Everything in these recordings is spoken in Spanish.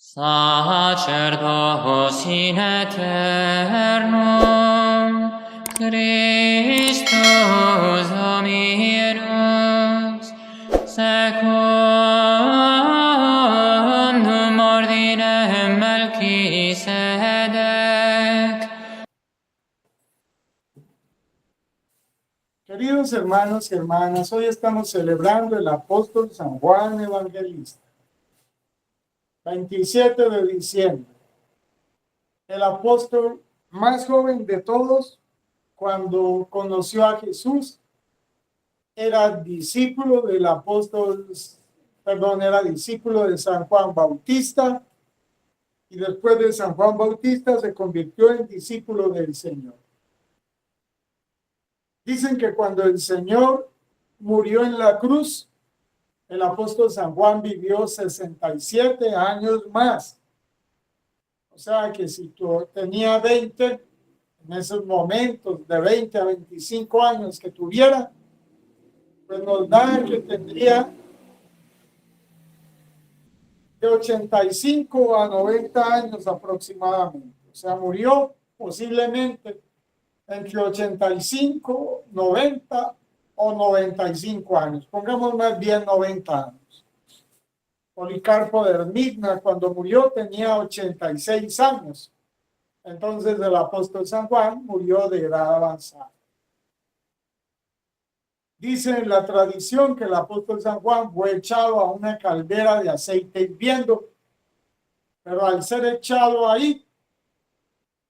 Sacerdos in aeternum, Christus Dominus, secundum ordinem Melquisedec. Queridos hermanos y hermanas, hoy estamos celebrando el apóstol San Juan Evangelista. 27 de diciembre. El apóstol más joven de todos, cuando conoció a Jesús, era discípulo del era discípulo de San Juan Bautista, y después de San Juan Bautista se convirtió en discípulo del Señor. Dicen que cuando el Señor murió en la cruz, el apóstol San Juan vivió 67 años más. O sea que si tú tenías 20, en esos momentos de 20 a 25 años que tuviera, pues nos da que tendría de 85 a 90 años aproximadamente. O sea, murió posiblemente entre 85, 90 o 95 años. Pongamos más bien 90 años. Policarpo de Hermigna, cuando murió, tenía 86 años. Entonces el apóstol San Juan murió de edad avanzada. Dice en la tradición que el apóstol San Juan fue echado a una caldera de aceite hirviendo, pero al ser echado ahí,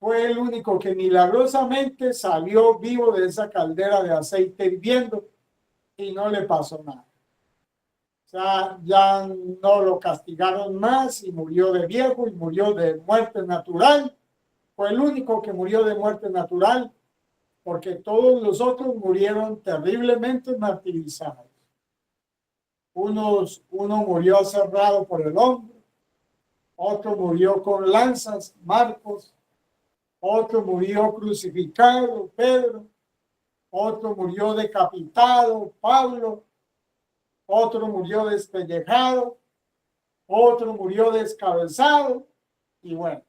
fue el único que milagrosamente salió vivo de esa caldera de aceite hirviendo y no le pasó nada. O sea, ya no lo castigaron más y murió de viejo y murió de muerte natural. Fue el único que murió de muerte natural, porque todos los otros murieron terriblemente martirizados. Uno murió aserrado por el hombro, otro murió con lanzas, Marcos, otro murió crucificado, Pedro, otro murió decapitado, Pablo, otro murió despellejado, otro murió descabezado, y bueno,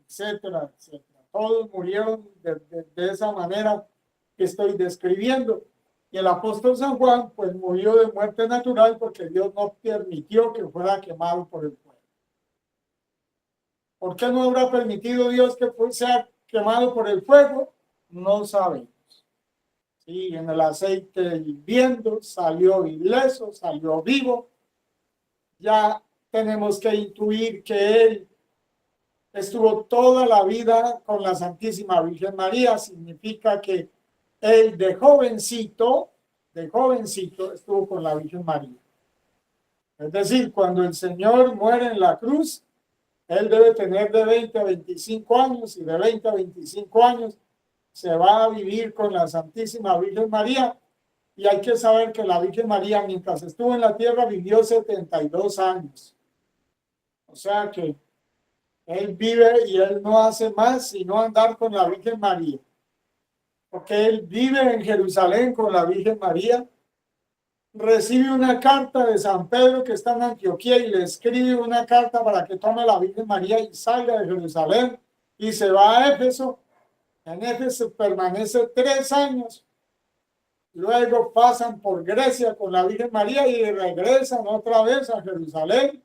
etcétera, etcétera. Todos murieron de esa manera que estoy describiendo. Y el apóstol San Juan, pues murió de muerte natural porque Dios no permitió que fuera quemado por el fuego. ¿Por qué no habrá permitido Dios que sea quemado por el fuego? No sabemos. Sí, en el aceite hirviendo, salió ileso, salió vivo. Ya tenemos que intuir que él estuvo toda la vida con la Santísima Virgen María. Significa que él de jovencito estuvo con la Virgen María. Es decir, cuando el Señor muere en la cruz, él debe tener de 20 a 25 años, y de 20 a 25 años se va a vivir con la Santísima Virgen María. Y hay que saber que la Virgen María, mientras estuvo en la tierra, vivió 72 años. O sea que él vive y él no hace más sino andar con la Virgen María. Porque él vive en Jerusalén con la Virgen María. Recibe una carta de San Pedro que está en Antioquía y le escribe una carta para que tome la Virgen María y salga de Jerusalén y se va a Éfeso. En Éfeso permanece 3 años. Luego pasan por Grecia con la Virgen María y regresan otra vez a Jerusalén.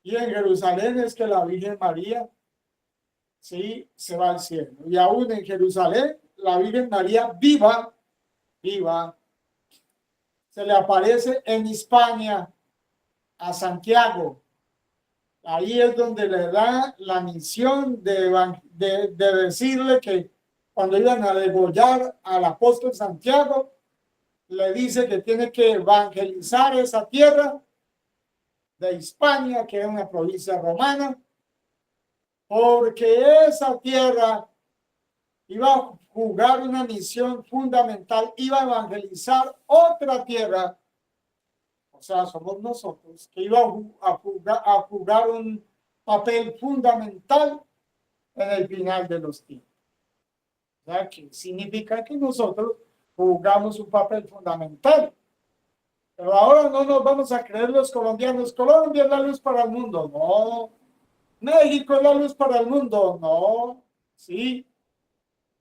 Y en Jerusalén es que la Virgen María sí se va al cielo. Y aún en Jerusalén, la Virgen María viva, se le aparece en Hispania a Santiago. Ahí es donde le da la misión de decirle que cuando iban a degollar al apóstol Santiago, le dice que tiene que evangelizar esa tierra de Hispania, que era una provincia romana, porque esa tierra iba a jugar una misión fundamental, iba a evangelizar otra tierra. O sea, somos nosotros, que iba a jugar un papel fundamental en el final de los tiempos. O sea, que significa que nosotros jugamos un papel fundamental. Pero ahora no nos vamos a creer los colombianos. Colombia es la luz para el mundo. No, México es la luz para el mundo. No, sí.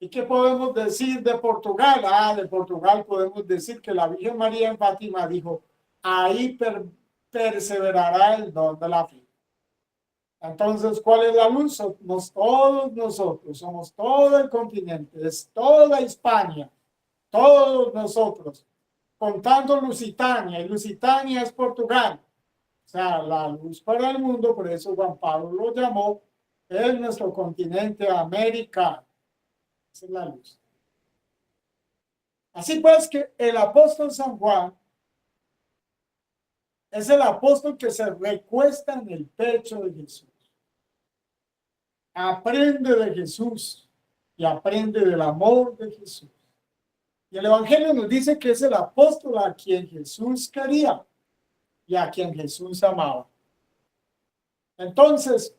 ¿Y qué podemos decir de Portugal? De Portugal podemos decir que la Virgen María en Fátima dijo, ahí perseverará el don de la fe. Entonces, ¿cuál es la luz? Somos todos nosotros, somos todo el continente, es toda España, todos nosotros, contando Lusitania, y Lusitania es Portugal. O sea, la luz para el mundo, por eso Juan Pablo lo llamó, es nuestro continente, América. Esa es la luz. Así pues que el apóstol San Juan es el apóstol que se recuesta en el pecho de Jesús. Aprende de Jesús y aprende del amor de Jesús. Y el Evangelio nos dice que es el apóstol a quien Jesús quería y a quien Jesús amaba. Entonces,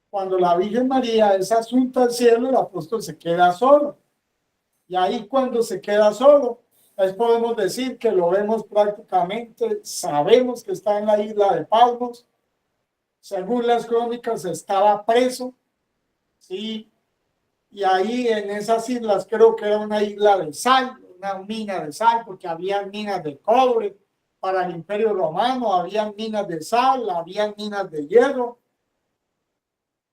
cuando la Virgen María es asunta al cielo, el apóstol se queda solo. Y ahí cuando se queda solo, podemos decir que lo vemos prácticamente, sabemos que está en la isla de Patmos. Según las crónicas, estaba preso, ¿sí? Y ahí en esas islas creo que era una isla de sal, una mina de sal, porque había minas de cobre para el Imperio Romano, había minas de sal, había minas de hierro,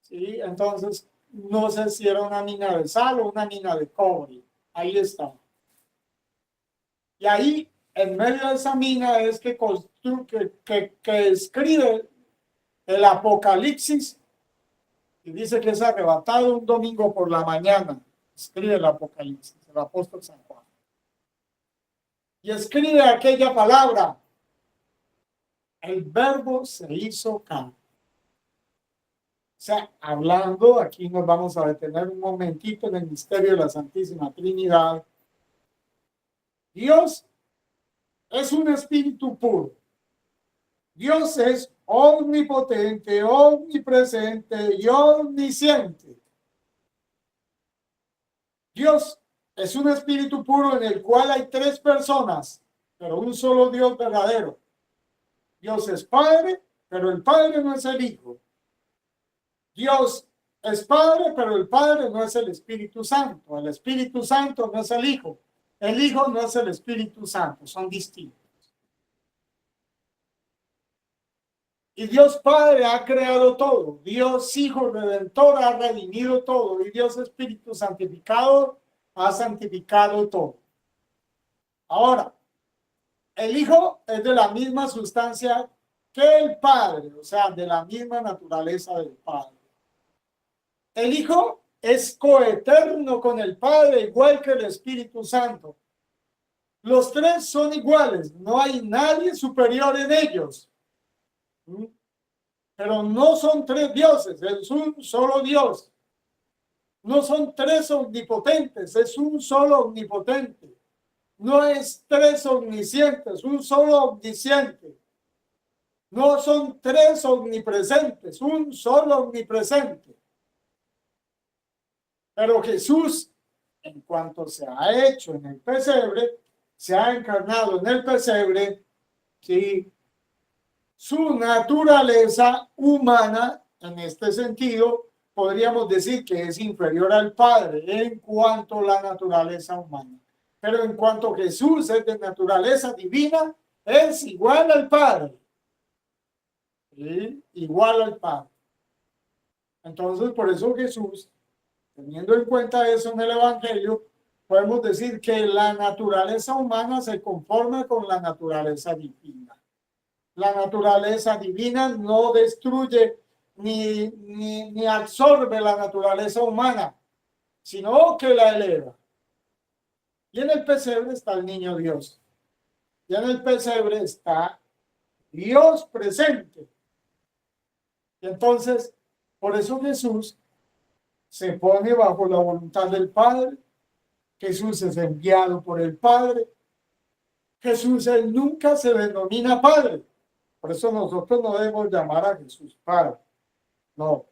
¿sí? Entonces, no sé si era una mina de sal o una mina de cobre. Ahí está. Y ahí, en medio de esa mina, es que escribe el Apocalipsis y dice que es arrebatado un domingo por la mañana. Escribe el Apocalipsis, el apóstol San Juan. Y escribe aquella palabra: el verbo se hizo carne. O sea, hablando, aquí nos vamos a detener un momentito en el misterio de la Santísima Trinidad. Dios es un espíritu puro. Dios es omnipotente, omnipresente y omnisciente. Dios es un espíritu puro en el cual hay tres personas, pero un solo Dios verdadero. Dios es Padre, pero el Padre no es el Hijo. Dios es Padre, pero el Padre no es el Espíritu Santo. El Espíritu Santo no es el Hijo. El Hijo no es el Espíritu Santo. Son distintos. Y Dios Padre ha creado todo. Dios Hijo Redentor ha redimido todo. Y Dios Espíritu Santificado ha santificado todo. Ahora, el Hijo es de la misma sustancia que el Padre, o sea, de la misma naturaleza del Padre. El Hijo es coeterno con el Padre, igual que el Espíritu Santo. Los tres son iguales, no hay nadie superior en ellos. Pero no son tres dioses, es un solo Dios. No son tres omnipotentes, es un solo omnipotente. No es tres omniscientes, un solo omnisciente. No son tres omnipresentes, un solo omnipresente. Pero Jesús, en cuanto se ha hecho en el pesebre, se ha encarnado en el pesebre, ¿sí? Su naturaleza humana, en este sentido, podríamos decir que es inferior al Padre en cuanto a la naturaleza humana. Pero en cuanto Jesús es de naturaleza divina, es igual al Padre. ¿Sí? Igual al Padre. Entonces, por eso Jesús, teniendo en cuenta eso en el Evangelio, podemos decir que la naturaleza humana se conforma con la naturaleza divina. La naturaleza divina no destruye ni absorbe la naturaleza humana, sino que la eleva. Y en el pesebre está el niño Dios. Y en el pesebre está Dios presente. Y entonces, por eso Jesús se pone bajo la voluntad del Padre. Jesús es enviado por el Padre. Jesús, él nunca se denomina Padre. Por eso nosotros no debemos llamar a Jesús Padre. No.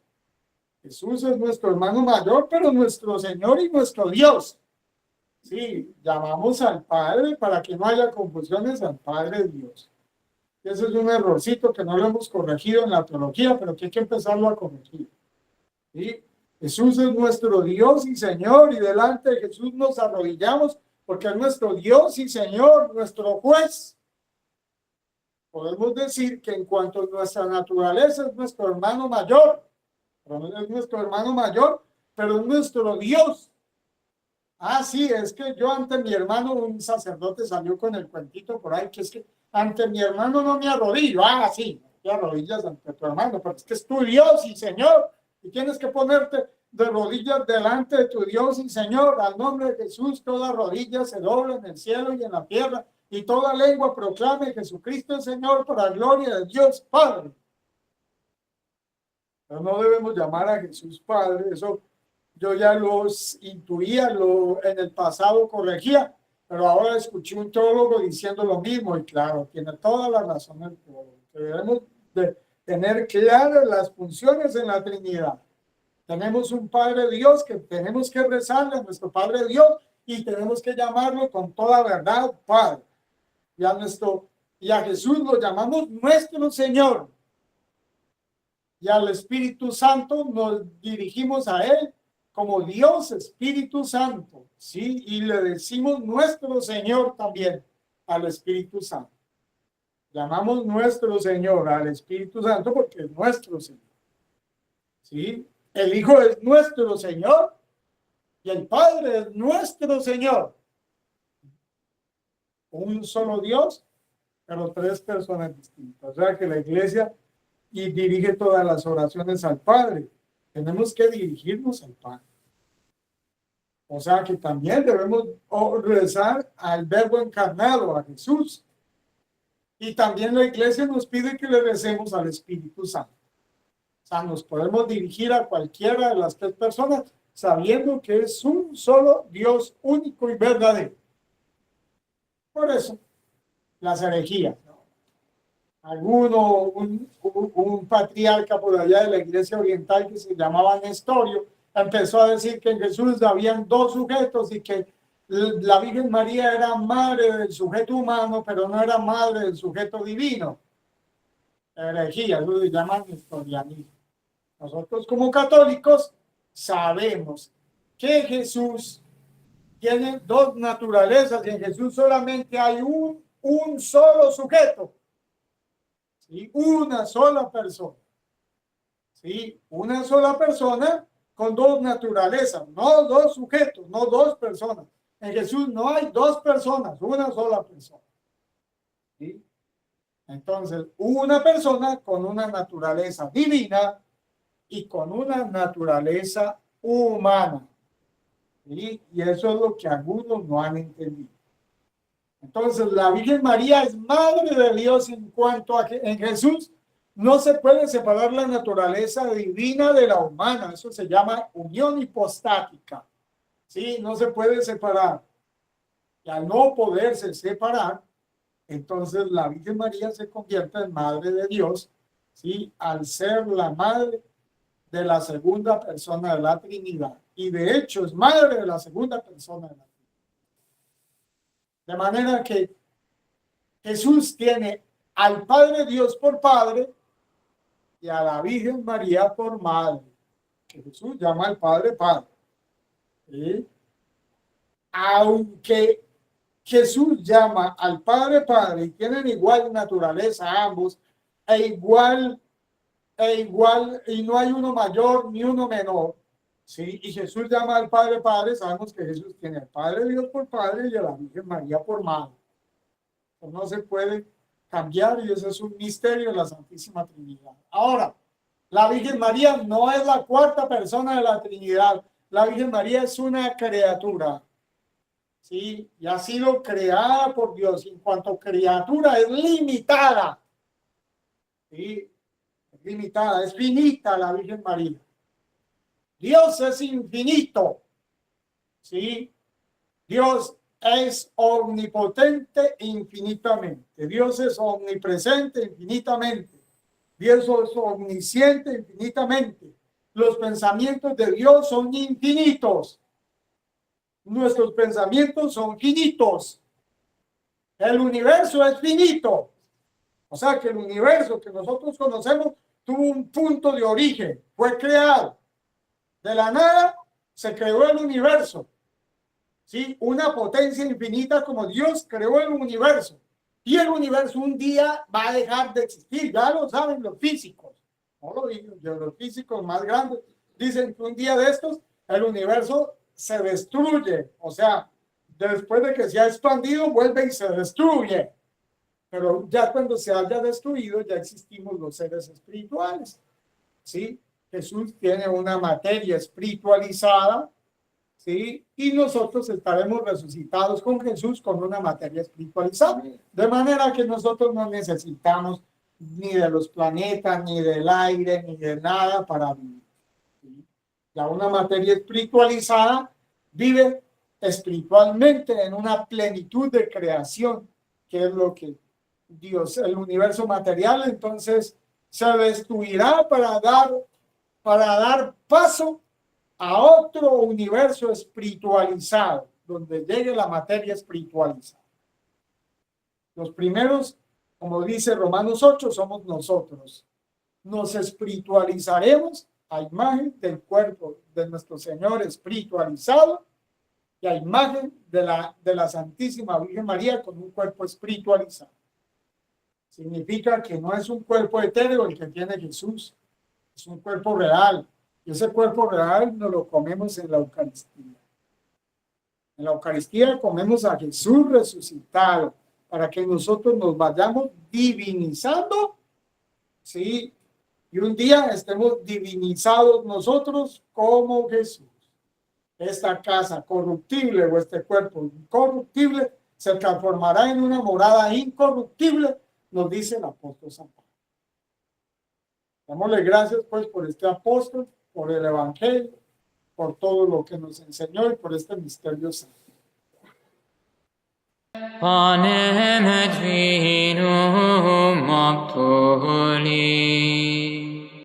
Jesús es nuestro hermano mayor, pero nuestro Señor y nuestro Dios. Sí, llamamos al Padre para que no haya confusiones al Padre Dios. Y eso es un errorcito que no lo hemos corregido en la teología, pero que hay que empezarlo a corregir. ¿Sí? Jesús es nuestro Dios y Señor, y delante de Jesús nos arrodillamos porque es nuestro Dios y Señor, nuestro juez. Podemos decir que en cuanto a nuestra naturaleza es nuestro hermano mayor, es nuestro hermano mayor, pero es nuestro Dios. Ah, sí, es que yo ante mi hermano, un sacerdote salió con el cuentito por ahí, que es que ante mi hermano no me arrodillo. Ah, sí, te arrodillas ante tu hermano, pero es que es tu Dios y Señor, y tienes que ponerte de rodillas delante de tu Dios y Señor. Al nombre de Jesús, toda rodilla se dobla en el cielo y en la tierra, y toda lengua proclame Jesucristo el Señor para la gloria de Dios Padre. Pero no debemos llamar a Jesús Padre, eso yo ya los intuía, en el pasado corregía, pero ahora escuché un teólogo diciendo lo mismo, y claro, tiene toda la razón el teólogo, que debemos de tener claras las funciones en la Trinidad. Tenemos un Padre Dios que tenemos que rezarle a nuestro Padre Dios y tenemos que llamarlo con toda verdad Padre. Y a Jesús lo llamamos nuestro Señor. Y al Espíritu Santo nos dirigimos a Él como Dios Espíritu Santo, ¿sí? Y le decimos nuestro Señor también al Espíritu Santo. Llamamos nuestro Señor al Espíritu Santo porque es nuestro Señor, ¿sí? El Hijo es nuestro Señor y el Padre es nuestro Señor. Un solo Dios, pero tres personas distintas. O sea que la Iglesia dirige todas las oraciones al Padre. Tenemos que dirigirnos al Padre. O sea que también debemos rezar al Verbo encarnado, a Jesús. Y también la Iglesia nos pide que le recemos al Espíritu Santo. O sea, nos podemos dirigir a cualquiera de las tres personas sabiendo que es un solo Dios único y verdadero. Por eso, las herejías. Un patriarca por allá de la Iglesia Oriental que se llamaba Nestorio empezó a decir que en Jesús habían dos sujetos y que la Virgen María era madre del sujeto humano, pero no era madre del sujeto divino. Herejía, eso se llama nestorianismo. Nosotros como católicos sabemos que Jesús tiene dos naturalezas y en Jesús solamente hay un solo sujeto. ¿Sí? Una sola persona. ¿Sí? Una sola persona con dos naturalezas, no dos sujetos, no dos personas. En Jesús no hay dos personas, una sola persona. ¿Sí? Entonces, una persona con una naturaleza divina y con una naturaleza humana. ¿Sí? Y eso es lo que algunos no han entendido. Entonces, la Virgen María es madre de Dios en cuanto a que en Jesús no se puede separar la naturaleza divina de la humana. Eso se llama unión hipostática. ¿Sí? No se puede separar. Y al no poderse separar, entonces la Virgen María se convierte en madre de Dios, ¿sí? Al ser la madre de la segunda persona de la Trinidad. Y de hecho es madre de la segunda persona de la Trinidad. De manera que Jesús tiene al Padre Dios por Padre y a la Virgen María por Madre. Que Jesús llama al Padre Padre. ¿Sí? Aunque Jesús llama al Padre Padre y tienen igual naturaleza ambos, igual, y no hay uno mayor ni uno menor. ¿Sí? Y Jesús llama al Padre Padre, sabemos que Jesús tiene al Padre Dios por Padre y a la Virgen María por Madre. No se puede cambiar y ese es un misterio de la Santísima Trinidad. Ahora, la Virgen María no es la cuarta persona de la Trinidad. La Virgen María es una criatura. ¿Sí? Y ha sido creada por Dios. En cuanto a criatura, es limitada. ¿Sí? Es limitada, es finita la Virgen María. Dios es infinito. ¿Sí? Dios es omnipotente infinitamente. Dios es omnipresente infinitamente. Dios es omnisciente infinitamente. Los pensamientos de Dios son infinitos. Nuestros pensamientos son finitos. El universo es finito. O sea que el universo que nosotros conocemos tuvo un punto de origen, fue creado. De la nada se creó el universo. ¿Sí? Una potencia infinita como Dios creó el universo. Y el universo un día va a dejar de existir. Ya lo saben los físicos. No lo digo yo, los físicos más grandes dicen que un día de estos el universo se destruye. O sea, después de que se ha expandido, vuelve y se destruye. Pero ya cuando se haya destruido, ya existimos los seres espirituales. ¿Sí? Jesús tiene una materia espiritualizada, ¿sí? Y nosotros estaremos resucitados con Jesús con una materia espiritualizada. De manera que nosotros no necesitamos ni de los planetas, ni del aire, ni de nada para vivir. ¿Sí? Ya una materia espiritualizada vive espiritualmente en una plenitud de creación, que es lo que Dios, el universo material, entonces se destruirá para dar paso a otro universo espiritualizado, donde llegue la materia espiritualizada. Los primeros, como dice Romanos 8, somos nosotros. Nos espiritualizaremos a imagen del cuerpo de nuestro Señor espiritualizado y a imagen de la Santísima Virgen María con un cuerpo espiritualizado. Significa que no es un cuerpo etéreo el que tiene Jesús, es un cuerpo real. Y ese cuerpo real nos lo comemos en la Eucaristía. En la Eucaristía comemos a Jesús resucitado para que nosotros nos vayamos divinizando, ¿sí? Y un día estemos divinizados nosotros como Jesús. Esta casa corruptible o este cuerpo incorruptible se transformará en una morada incorruptible, nos dice el apóstol San Pablo. Dámosle gracias pues por este apóstol, por el evangelio, por todo lo que nos enseñó y por este misterio santo. panem et vinum aptoli